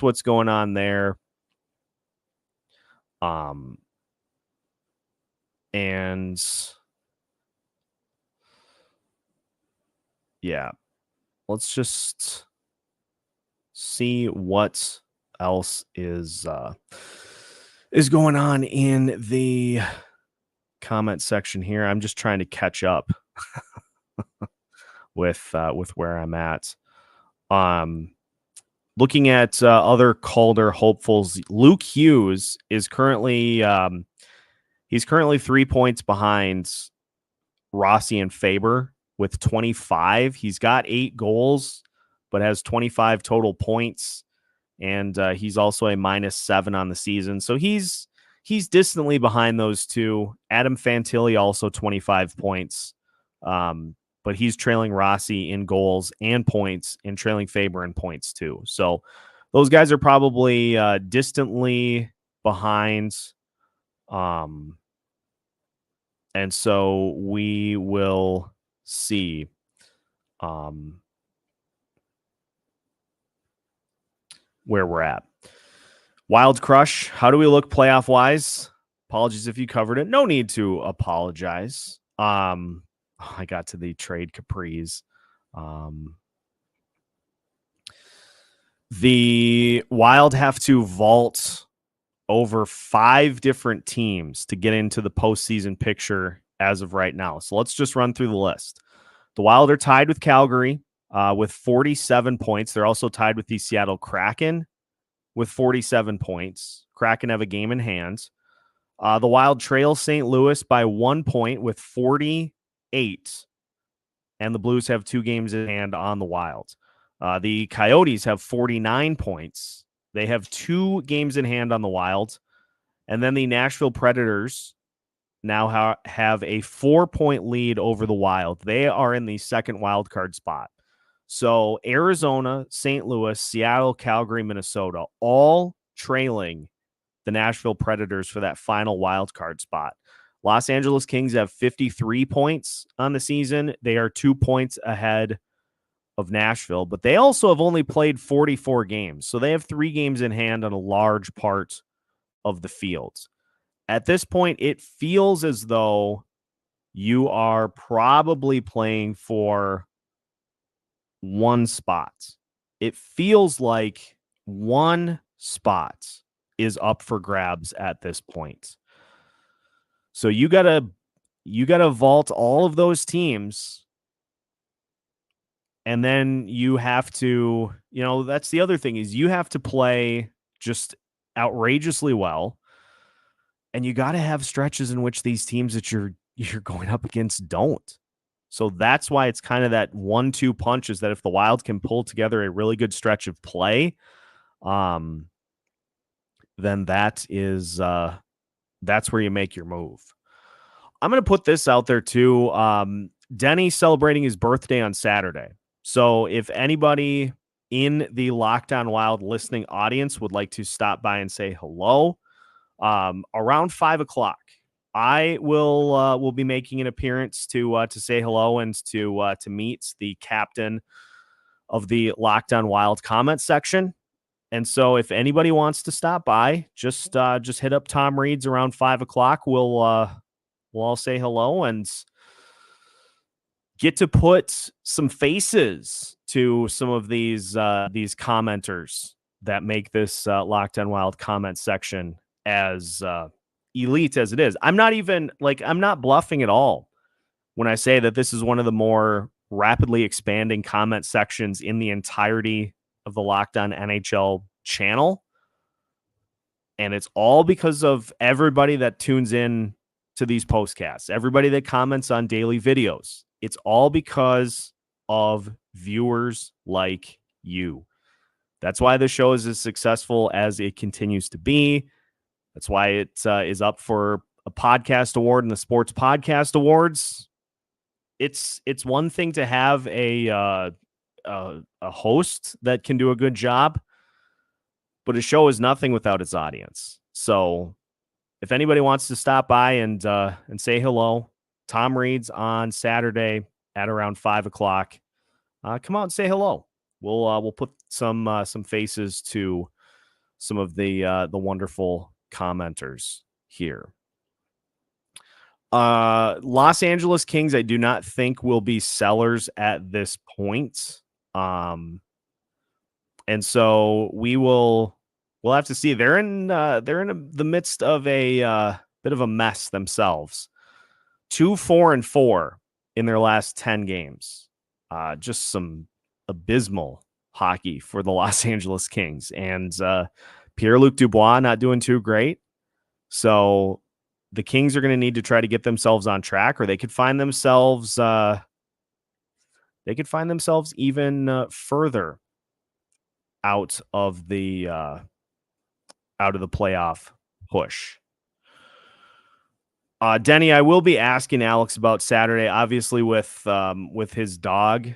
what's going on there. And yeah, let's just see what else is going on in the comment section here. I'm just trying to catch up with where I'm at. Looking at other Calder hopefuls, Luke Hughes is currently 3 points behind Rossi and Faber with 25. He's got 8 goals, but has 25 total points, and he's also a -7 on the season. So he's distantly behind those two. Adam Fantilli also 25 points, but he's trailing Rossi in goals and points, and trailing Faber in points too. So those guys are probably distantly behind. And so we will see. Where we're at. Wild Crush, how do we look playoff wise? Apologies if you covered it. No need to apologize. I got to the trade capris. The Wild have to vault over 5 different teams to get into the postseason picture as of right now. So let's just run through the list. The Wild are tied with Calgary with 47 points. They're also tied with the Seattle Kraken with 47 points. Kraken have a game in hand. The Wild trail St. Louis by 1 point with 48. And the Blues have 2 games in hand on the Wild. The Coyotes have 49 points. They have 2 games in hand on the Wild. And then the Nashville Predators now have a 4-point lead over the Wild. They are in the second wild card spot. So Arizona, St. Louis, Seattle, Calgary, Minnesota, all trailing the Nashville Predators for that final wild card spot. Los Angeles Kings have 53 points on the season. They are 2 points ahead of Nashville, but they also have only played 44 games. So they have 3 games in hand on a large part of the field. At this point, it feels as though you are probably playing for one spot. It feels like one spot is up for grabs at this point. So you gotta vault all of those teams, and then you have to, that's the other thing, is you have to play just outrageously well, and you got to have stretches in which these teams that you're going up against don't. So that's why it's kind of that 1-2 punch, is that if the Wild can pull together a really good stretch of play, then that's where you make your move. I'm going to put this out there too. Denny's celebrating his birthday on Saturday. So if anybody in the Locked On Wild listening audience would like to stop by and say hello, around 5:00, I will be making an appearance to say hello and to meet the captain of the Locked On Wild comment section. And so if anybody wants to stop by, just hit up Tom Reed's around 5:00. We'll all say hello and get to put some faces to some of these commenters that make this Locked On Wild comment section as elite as it is. I'm not bluffing at all when I say that this is one of the more rapidly expanding comment sections in the entirety of the Locked On NHL channel. And it's all because of everybody that tunes in to these postcasts, everybody that comments on daily videos. It's all because of viewers like you. That's why the show is as successful as it continues to be. That's why it is up for a podcast award in the Sports Podcast Awards. It's one thing to have a host that can do a good job, but a show is nothing without its audience. So if anybody wants to stop by and say hello, Tom Reed's on Saturday at around 5:00. Come out and say hello. We'll put some faces to some of the wonderful commenters here. Los Angeles Kings, I do not think will be sellers at this point. And so we'll have to see. They're in the midst of a bit of a mess themselves. 2-4-4 in their last 10 games. Just some abysmal hockey for the Los Angeles Kings. And Pierre-Luc Dubois not doing too great. So the Kings are going to need to try to get themselves on track, or they could find themselves even further out of the playoff push. Denny, I will be asking Alex about Saturday, obviously with his dog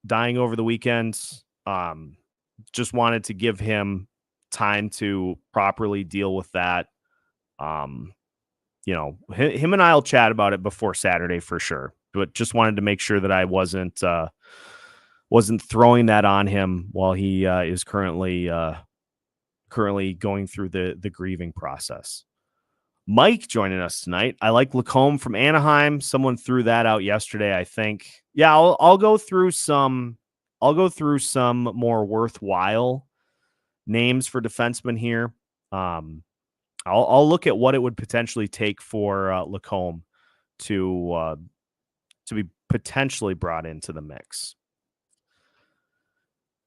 dying over the weekend. Just wanted to give him time to properly deal with that. Him and I'll chat about it before Saturday for sure, but just wanted to make sure that I wasn't throwing that on him while he is currently going through the grieving process. Mike joining us tonight. I like Lacombe from Anaheim. Someone threw that out yesterday, I think. Yeah, I'll go through some more worthwhile names for defensemen here. I'll look at what it would potentially take for Lacombe to be potentially brought into the mix.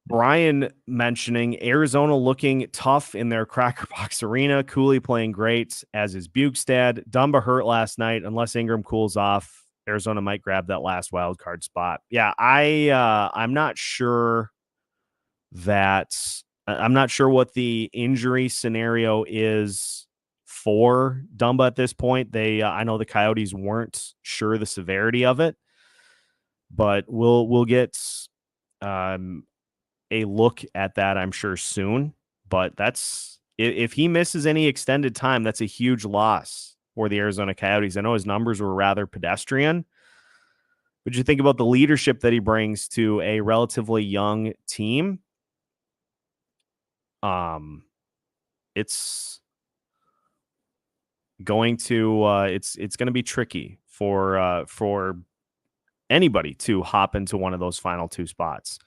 Brian mentioning Arizona looking tough in their Cracker Box Arena. Cooley playing great, as is Bukestad. Dumba hurt last night. Unless Ingram cools off, Arizona might grab that last wild card spot. Yeah, I'm not sure I'm not sure what the injury scenario is for Dumba at this point. I know the Coyotes weren't sure the severity of it, but we'll get a look at that, I'm sure, soon. But if he misses any extended time, that's a huge loss for the Arizona Coyotes. I know his numbers were rather pedestrian, but you think about the leadership that he brings to a relatively young team. It's going to be tricky for anybody to hop into one of those final two spots.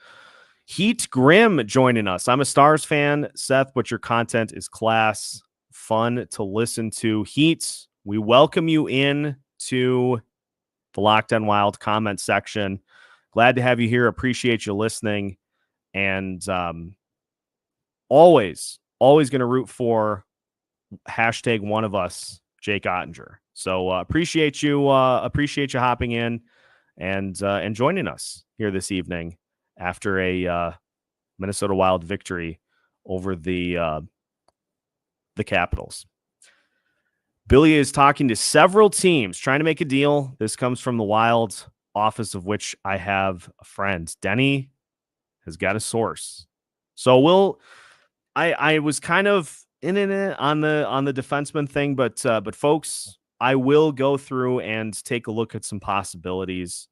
Heat Grim joining us. I'm a Stars fan, Seth, but your content is class, fun to listen to. Heat, we welcome you in to the Locked On Wild comment section. Glad to have you here. Appreciate you listening. And always going to root for hashtag one of us, Jake Ottinger. So appreciate you hopping in and joining us here this evening after a Minnesota Wild victory over the Capitals. Billy is talking to several teams trying to make a deal. This comes from the Wild office, of which I have a friend. Denny has got a source. So I was kind of in it on the defenseman thing, but folks, I will go through and take a look at some possibilities.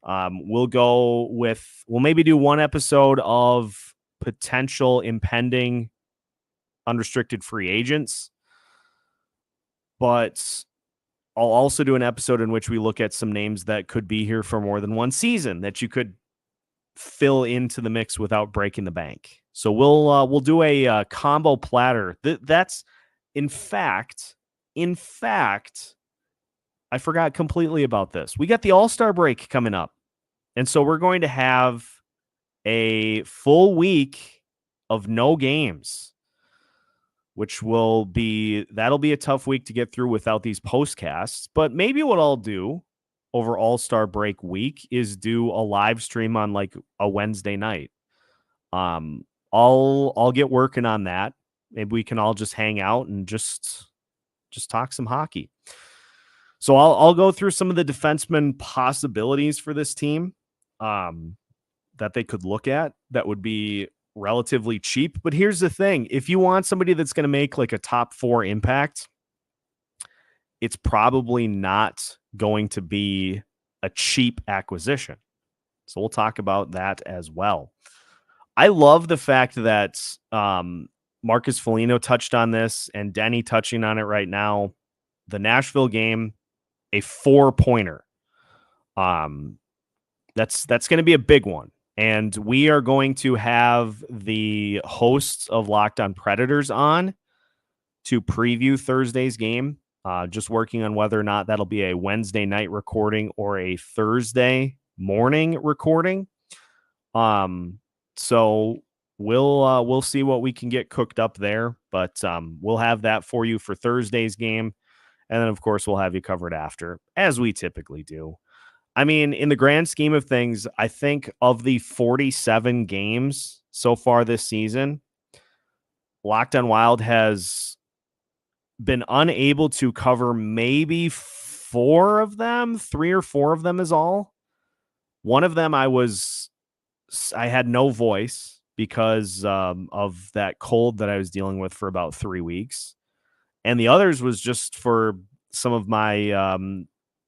We'll maybe do one episode of potential impending unrestricted free agents, but I'll also do an episode in which we look at some names that could be here for more than one season that you could fill into the mix without breaking the bank. So we'll do a combo platter. That's in fact, I forgot completely about this. We got the All-Star break coming up. And so we're going to have a full week of no games, which that'll be a tough week to get through without these postcasts. But maybe what I'll do over All-Star break week is do a live stream on like a Wednesday night. I'll get working on that. Maybe we can all just hang out and just talk some hockey. So I'll go through some of the defenseman possibilities for this team that they could look at that would be relatively cheap. But here's the thing. If you want somebody that's going to make like a top 4 impact, it's probably not going to be a cheap acquisition. So we'll talk about that as well. I love the fact that Marcus Foligno touched on this and Denny touching on it right now. The Nashville game, a 4-pointer. That's going to be a big one. And we are going to have the hosts of Locked On Predators on to preview Thursday's game. Just working on whether or not that'll be a Wednesday night recording or a Thursday morning recording. So we'll see what we can get cooked up there, but we'll have that for you for Thursday's game. And then, of course, we'll have you covered after, as we typically do. I mean, in the grand scheme of things, I think of the 47 games so far this season, Locked On Wild has been unable to cover maybe 4 of them. 3 or 4 of them is all. One of them I had no voice because of that cold that I was dealing with for about 3 weeks. And the others was just for some of my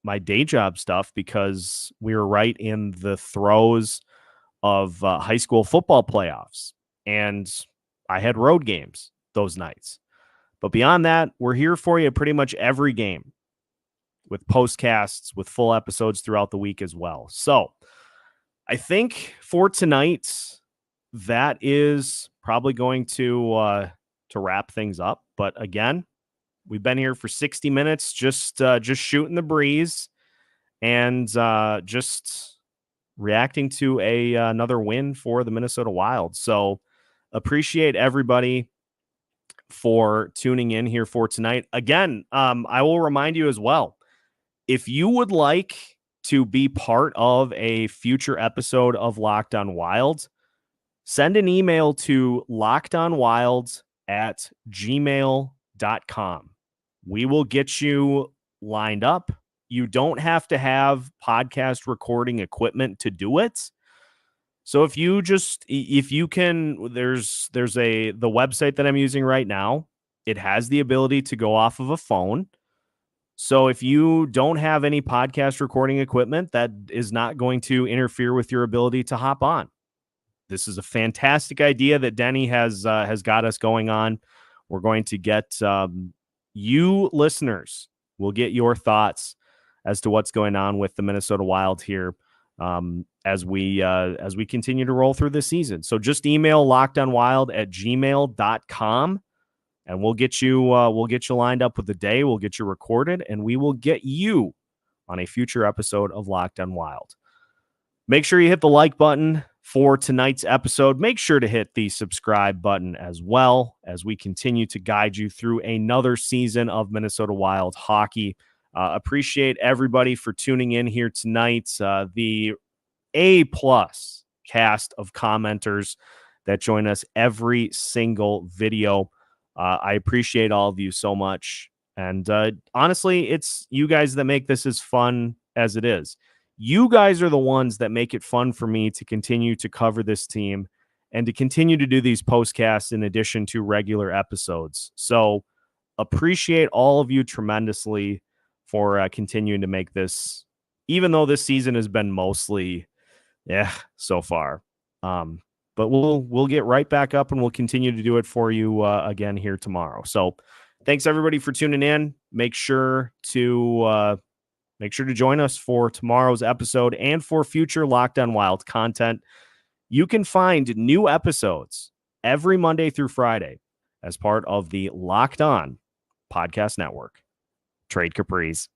my day job stuff because we were right in the throes of high school football playoffs. And I had road games those nights. But beyond that, we're here for you pretty much every game with postcasts, with full episodes throughout the week as well. So I think for tonight, that is probably going to wrap things up. But again, we've been here for 60 minutes, just shooting the breeze and just reacting to another win for the Minnesota Wild. So appreciate everybody for tuning in here for tonight. Again, I will remind you as well, if you would like to be part of a future episode of Locked On Wild, send an email to lockedonwild@gmail.com. We will get you lined up. You don't have to have podcast recording equipment to do it. So if you can, there's the website that I'm using right now. It has the ability to go off of a phone. So if you don't have any podcast recording equipment, that is not going to interfere with your ability to hop on. This is a fantastic idea that Denny has got us going on. We're going to get you listeners. We'll get your thoughts as to what's going on with the Minnesota Wild here as we continue to roll through this season. So just email lockedonwild@gmail.com. And we'll get you lined up with the day. We'll get you recorded, and we will get you on a future episode of Locked On Wild. Make sure you hit the like button for tonight's episode. Make sure to hit the subscribe button as well as we continue to guide you through another season of Minnesota Wild hockey. Appreciate everybody for tuning in here tonight. The A+ cast of commenters that join us every single video. I appreciate all of you so much. And honestly, it's you guys that make this as fun as it is. You guys are the ones that make it fun for me to continue to cover this team and to continue to do these postcasts in addition to regular episodes. So appreciate all of you tremendously for continuing to make this, even though this season has been mostly, so far. But we'll get right back up and we'll continue to do it for you again here tomorrow. So thanks everybody for tuning in. Make sure to join us for tomorrow's episode and for future Locked On Wild content. You can find new episodes every Monday through Friday as part of the Locked On Podcast Network. Trade Caprice.